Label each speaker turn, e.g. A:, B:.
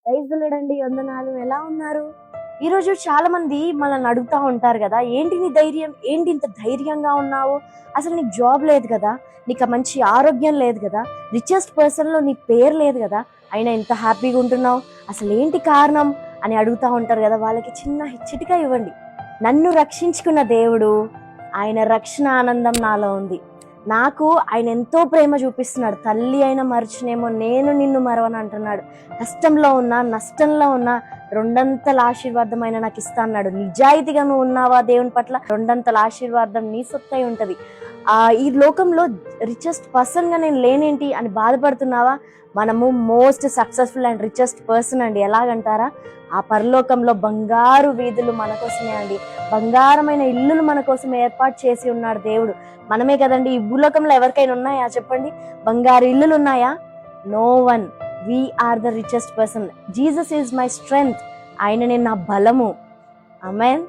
A: Praise lord, వందనాలు. ఎలా ఉన్నారు? ఈరోజు చాలా మంది మనల్ని అడుగుతా ఉంటారు కదా, ఏంటి నీ ధైర్యం, ఏంటి ఇంత ధైర్యంగా ఉన్నావు, అసలు నీకు జాబ్ లేదు కదా, నీకు మంచి ఆరోగ్యం లేదు కదా, రిచెస్ట్ పర్సన్లో నీ పేరు లేదు కదా, అయినా ఇంత హ్యాపీగా ఉంటున్నావు, అసలు ఏంటి కారణం అని అడుగుతూ ఉంటారు కదా. వాళ్ళకి చిన్న చిటిక ఇవ్వండి. నన్ను రక్షించుకున్న దేవుడు, ఆయన రక్షణ ఆనందం నాలో ఉంది. నాకు ఆయన ఎంతో ప్రేమ చూపిస్తున్నాడు. తల్లి అయినా మరచునేమో, నేను నిన్ను మరవను అంటున్నాడు. కష్టంలో ఉన్నా, నష్టంలో ఉన్నా రెండంతల ఆశీర్వాదం ఆయన నాకు ఇస్తా అన్నాడు. నిజాయితీగా నువ్వు ఉన్నావా దేవుని పట్ల, రెండంతల ఆశీర్వాదం నీ సొత్తై ఉంటది. ఈ లోకంలో రిచెస్ట్ పర్సన్ గా నేను లేనేంటి అని బాధపడుతున్నావా? మనము most successful and richest person అండి. ఎలాగంటారా, ఆ పరలోకంలో బంగారు వీధులు మన కోసమే అండి, బంగారమైన ఇల్లులు మన కోసం ఏర్పాటు చేసి ఉన్నాడు దేవుడు. మనమే కదండి. ఈ భూలోకంలో ఎవరికైనా ఉన్నాయా చెప్పండి? బంగారు ఇల్లులు ఉన్నాయా? No one. we are the richest person. Jesus is my strength. ఆయననే నా బలము. ఆమేన్.